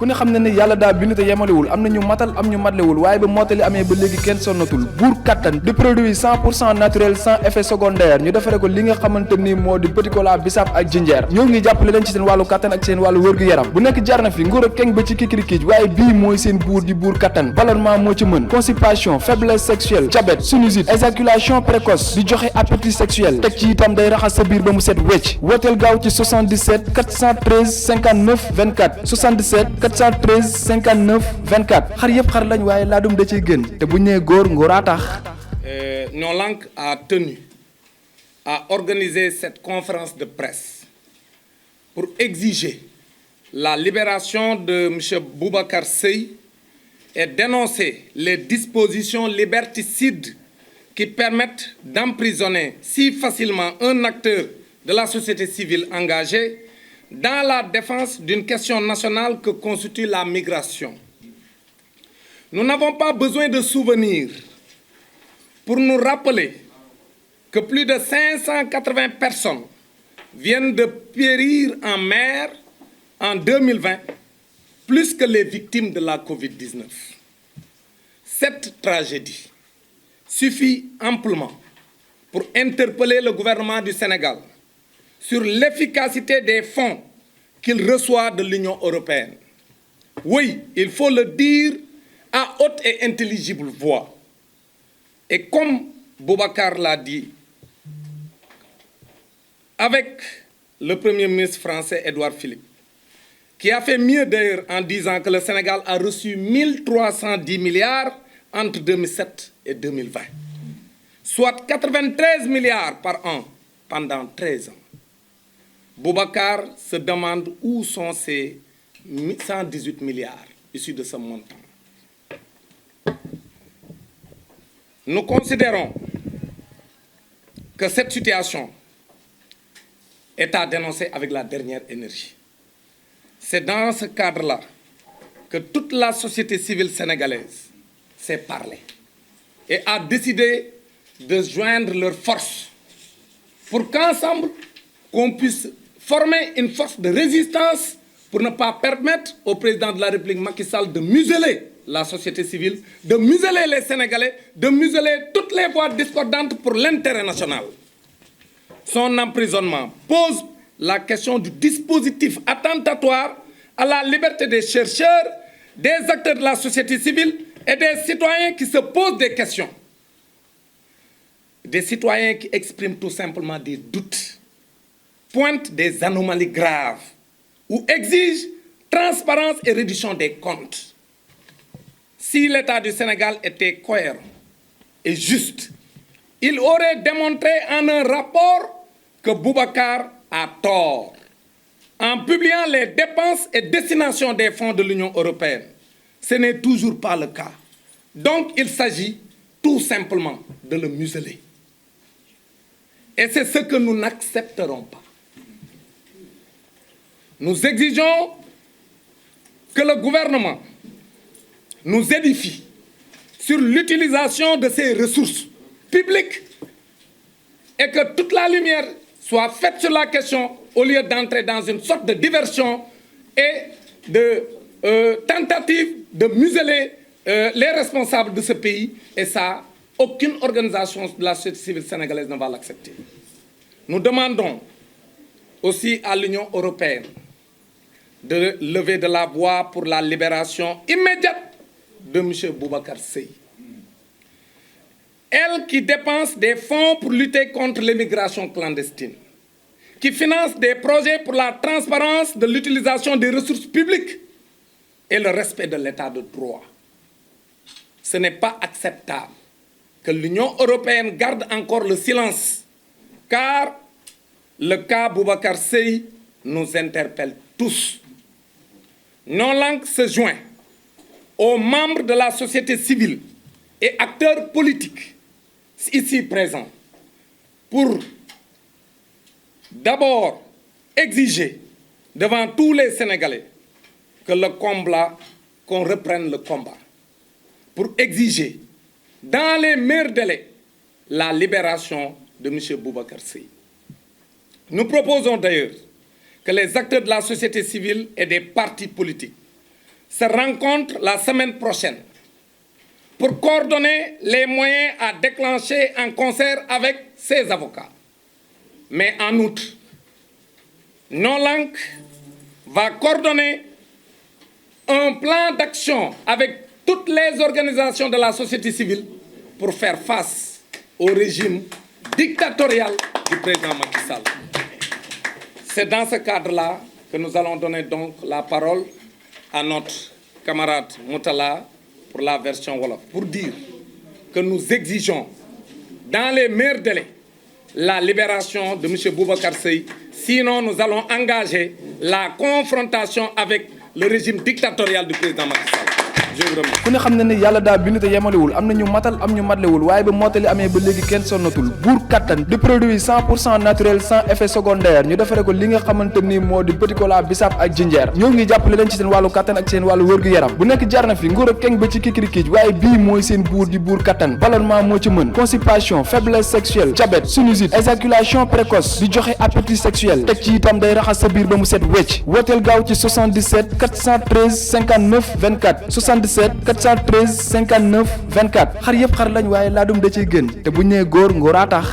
ku ne xam ne ne yàlla daa bind te yemalewul am na ñu matal am ñu matlewul waaye ba mottali amee ba léegi kenn sonnatul buur kattan di produit 100% naturel sans effet secondaire ñu defare ko li nga xamante ni moo di petit cola bisaab ak jinjeer ñoo ngi jàppale leen ci seen wàllu kattan ak seen wàllu wërgu-yaram bu nekk jarna fi nguur ak keng ba ci kikirikiij waaye bii mooy seen buur di buur kattan ballonnement moo ci mën constipation faiblesse sexuelle diabète sinusite éjaculation précoce di joxe appétit sexuel teg ci itam day raxas sa biir ba mu set wecc wooteel gaaw ci 77 413 59 24 77 413 59 24 xar yëpp xar lañ waaye laadum da ciy gën te bu ñu nee góor ngóoraa tax. Noo Lank a tenu à organiser cette conférence de presse pour exiger la libération de M. Boubacar Seye et dénoncer les dispositions liberticides qui permettent d'emprisonner si facilement un acteur de la société civile engagé dans la défense d'une question nationale que constitue la migration. Nous n'avons pas besoin de souvenirs pour nous rappeler que plus de 580 personnes viennent de périr en mer en 2020, plus que les victimes de la Covid-19. Cette tragédie suffit amplement pour interpeller le gouvernement du Sénégal sur l'efficacité des fonds qu'il reçoit de l'Union européenne. Oui, il faut le dire à haute et intelligible voix. Et comme Boubacar l'a dit, avec le Premier ministre français Édouard Philippe, qui a fait mieux d'ailleurs en disant que le Sénégal a reçu 1310 milliards entre 2007 et 2020, soit 93 milliards par an pendant 13 ans. Boubacar se demande où sont ces 118 milliards issus de ce montant. Nous considérons que cette situation est à dénoncer avec la dernière énergie. C'est dans ce cadre-là que toute la société civile sénégalaise s'est parlé et a décidé de joindre leurs forces pour qu'ensemble, qu'on puisse former une force de résistance pour ne pas permettre au président de la République Macky Sall de museler la société civile, de museler les Sénégalais, de museler toutes les voix discordantes pour l'intérêt national. Son emprisonnement pose la question du dispositif attentatoire à la liberté des chercheurs, des acteurs de la société civile et des citoyens qui se posent des questions. Des citoyens qui expriment tout simplement des doutes, pointent des anomalies graves ou exigent transparence et réduction des comptes. Si l'État du Sénégal était cohérent et juste, il aurait démontré en un rapport que Boubacar a tort en publiant les dépenses et destinations des fonds de l'Union européenne. Ce n'est toujours pas le cas. Donc il s'agit tout simplement de le museler. Et c'est ce que nous n'accepterons pas. Nous exigeons que le gouvernement nous édifie sur l'utilisation de ces ressources publiques et que toute la lumière soit faite sur la question au lieu d'entrer dans une sorte de diversion et de tentative de museler les responsables de ce pays. Et ça, aucune organisation de la société civile sénégalaise ne va l'accepter. Nous demandons aussi à l'Union européenne de lever de la voix pour la libération immédiate de M. Boubacar Seye. Elle qui dépense des fonds pour lutter contre l'immigration clandestine, qui finance des projets pour la transparence de l'utilisation des ressources publiques et le respect de l'état de droit. Ce n'est pas acceptable que l'Union européenne garde encore le silence, car le cas Boubacar Seye nous interpelle tous. Noo Lank se joint aux membres de la société civile et acteurs politiques ici présents pour d'abord exiger devant tous les Sénégalais que qu'on reprenne le combat, pour exiger dans les meilleurs délais la libération de M. Boubacar Seye. Nous proposons d'ailleurs que les acteurs de la société civile et des partis politiques se rencontrent la semaine prochaine pour coordonner les moyens à déclencher en concert avec ses avocats. Mais en outre, NOLANC va coordonner un plan d'action avec toutes les organisations de la société civile pour faire face au régime dictatorial du président Macky Sall. C'est dans ce cadre-là que nous allons donner donc la parole à notre camarade Moutala pour la version Wolof, pour dire que nous exigeons dans les meilleurs délais la libération de M. Boubacar Seye, sinon nous allons engager la confrontation avec le régime dictatorial du président Macky Sall. ku ne xam ne ni yàlla daa bind te yemalewul am na ñu matal am ñu matlewul waaye ba mottali amee ba léegi kenn sonnatul buur kattan di produit 100% naturel sans effet secondaire ñu defare ko li nga xamante ni moo di petit cola bisaab ak jinjeer ñoo ngi jàppale leen ci seen wàllu kattan ak seen wàllu wërgu-yaram bu nekk jar na fi nguur ak keng ba ci kikirikiij waaye bii mooy seen buur di buur kattan ballonnement moo ci mën constipation faiblesse sexuelle diabète sinusite éjaculation précoce di joxe appétit sexuel teg ci itam day raxas sa biir ba mu set wecc wooteel gaaw ci 77 413 59 24 77 413 59 24 xar yëpp xar lañ waaye laadum da ciy gën te bu ñu nee góor ngóoraa tax